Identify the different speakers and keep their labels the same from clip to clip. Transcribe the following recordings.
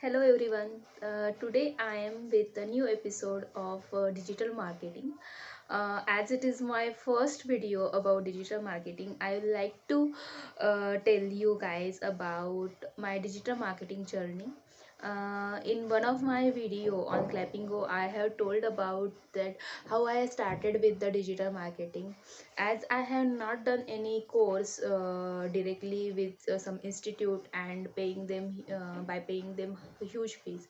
Speaker 1: Hello everyone. Today I am with a new episode of digital marketing. As it is my first video about digital marketing, I would like to tell you guys about my digital marketing journey. In one of my video on Clapping Go, I have told about that how I started with the digital marketing. As I have not done any course directly with some institute and paying them by paying them huge fees,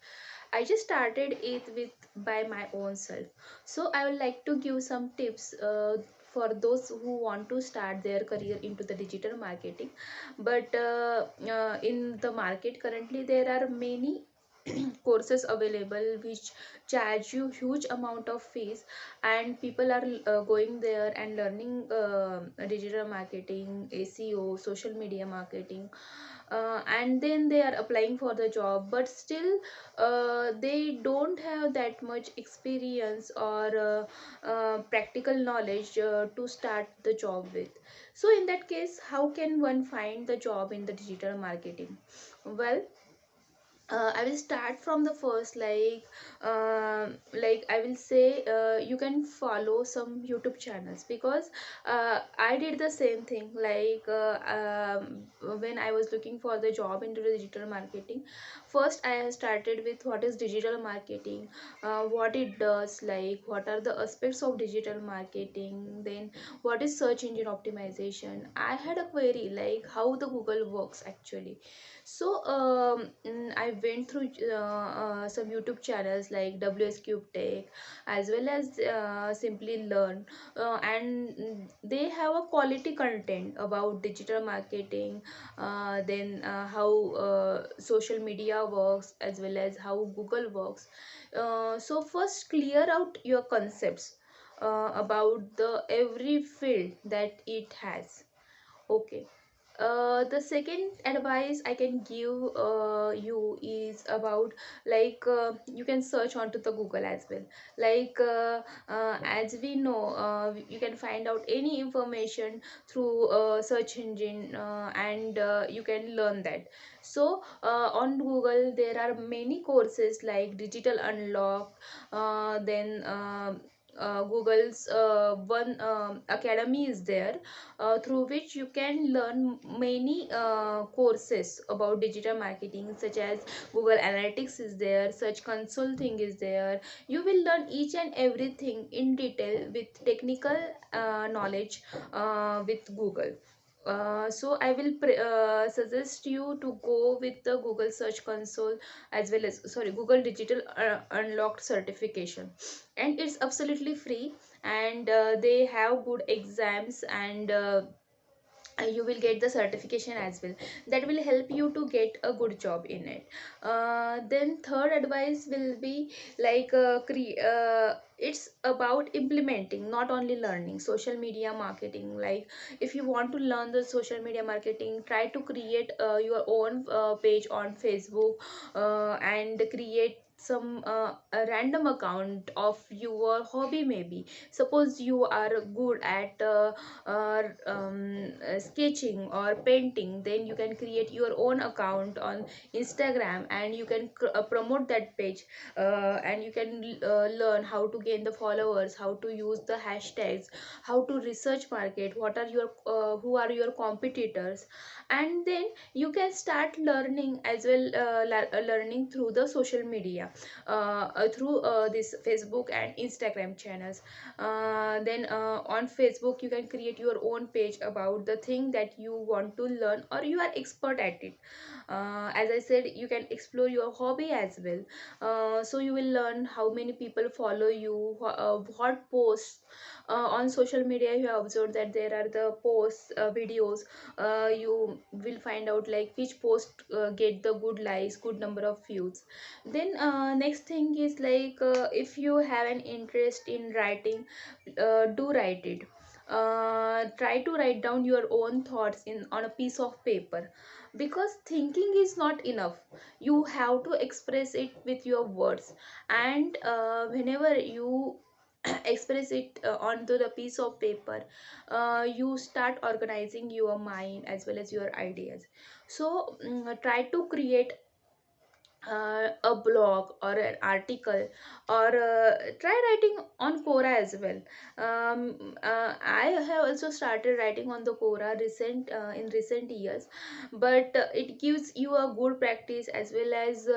Speaker 1: I just started it with by my own self. So I would like to give some tips for those who want to start their career into the digital marketing. But in the market currently there are many courses available which charge you huge amount of fees, and people are going there and learning digital marketing, SEO, social media marketing, and then they are applying for the job, but still they don't have that much experience or practical knowledge to start the job with. So in that case, how can one find the job in the digital marketing? Well, I will start from the first, like I will say, you can follow some YouTube channels, because I did the same thing. When I was looking for the job into the digital marketing, first I started with what is digital marketing, what it does, like what are the aspects of digital marketing, then what is search engine optimization. I had a query like how the Google works actually. So I went through some YouTube channels like WS Cube Tech, as well as Simply Learn, and they have a quality content about digital marketing, then how social media works, as well as how Google works. So first clear out your concepts about the every field that it has. Okay. The second advice I can give you is about, you can search onto the Google as well. As we know, you can find out any information through search engine, and you can learn that. So on Google there are many courses like Digital Unlock, then Google's one academy is there, through which you can learn many courses about digital marketing, such as Google Analytics is there, Search Console thing is there. You will learn each and everything in detail with technical knowledge with Google. So I will suggest you to go with the Google Search Console, as well as, sorry, Google Digital Unlocked certification, and it's absolutely free, and they have good exams, and you will get the certification as well, that will help you to get a good job in it. Then third advice will be it's about implementing, not only learning social media marketing. Like, if you want to learn the social media marketing, try to create your own page on Facebook, and create some a random account of your hobby. Maybe suppose you are good at sketching or painting, then you can create your own account on Instagram, and you can promote that page, and you can learn how to gain the followers, how to use the hashtags, how to research market, what are your who are your competitors, and then you can start learning as well, learning through the social media, through this Facebook and Instagram channels. Then on Facebook you can create your own page about the thing that you want to learn, or you are expert at it. As I said, you can explore your hobby as well. So you will learn how many people follow you, what posts on social media you have observed that there are the posts, videos. You will find out like which post get the good likes, good number of views. Then next thing is if you have an interest in writing, do write it. Try to write down your own thoughts in on a piece of paper, because thinking is not enough. You have to express it with your words, and whenever you express it onto the piece of paper, you start organizing your mind as well as your ideas. So try to create a blog or an article, or try writing on Quora as well. I have also started writing on the Quora in recent years, but it gives you a good practice, as well as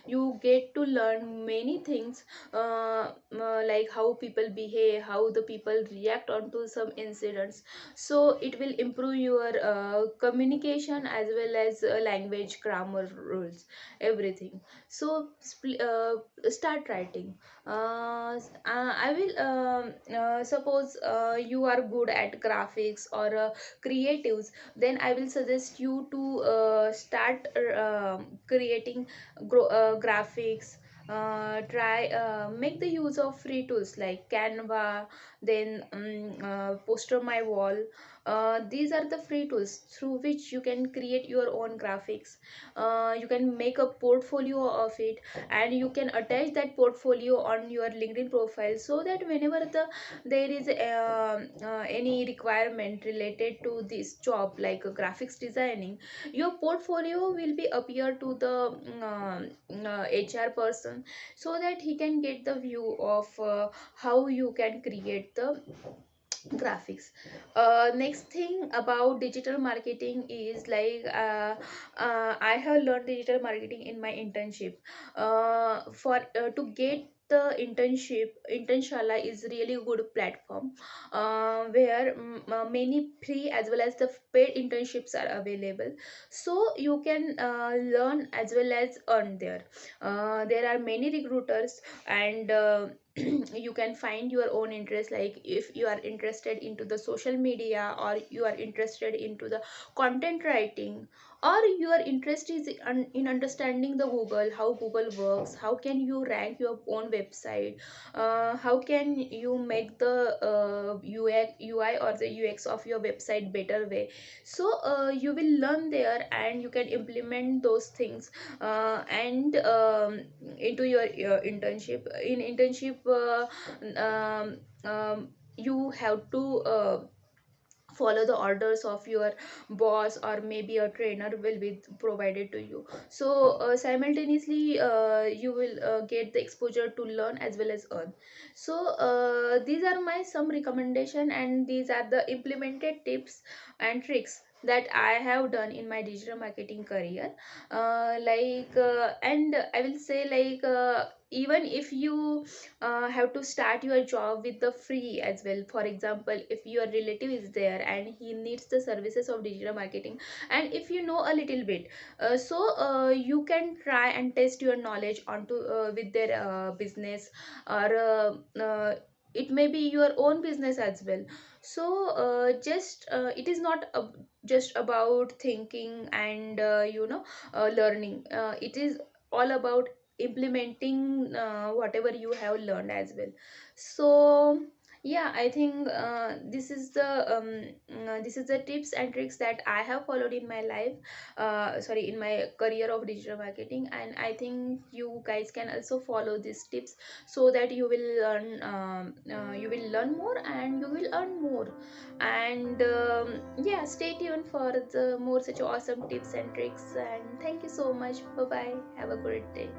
Speaker 1: you get to learn many things, like how people behave, how the people react onto some incidents. So it will improve your communication, as well as language, grammar rules, everything. So start writing. I will suppose you are good at graphics or creatives, then I will suggest you to start creating graphics. Try make the use of free tools like Canva, then Poster My Wall. These are the free tools through which you can create your own graphics. You can make a portfolio of it, and you can attach that portfolio on your LinkedIn profile, so that whenever there is any requirement related to this job, like graphics designing, your portfolio will be appear to the HR person, so that he can get the view of how you can create the graphics. Next thing about digital marketing is like, I have learned digital marketing in my internship. For to get the internshala is really good platform, where many free as well as the paid internships are available, so you can learn as well as earn there. There are many recruiters, and you can find your own interest, like if you are interested into the social media, or you are interested into the content writing, or your interest is in understanding the Google, how Google works, how can you rank your own website, how can you make the UI or the UX of your website better way. So you will learn there, and you can implement those things, and into your internship. In internship, um, um, you have to follow the orders of your boss, or maybe a trainer will be provided to you. So simultaneously you will get the exposure to learn as well as earn. So these are my some recommendation, and these are the implemented tips and tricks that I have done in my digital marketing career. And I will say, like, even if you have to start your job with the free as well. For example, if your relative is there and he needs the services of digital marketing, and if you know a little bit, you can try and test your knowledge onto with their business, or it may be your own business as well. So just it is not just about thinking and learning. It is all about implementing whatever you have learned as well. So yeah, I think this is the tips and tricks that I have followed in my life, sorry, in my career of digital marketing, and I think you guys can also follow these tips, so that you will learn more and you will earn more. And yeah, stay tuned for the more such awesome tips and tricks, and thank you so much. Bye bye, have a great day.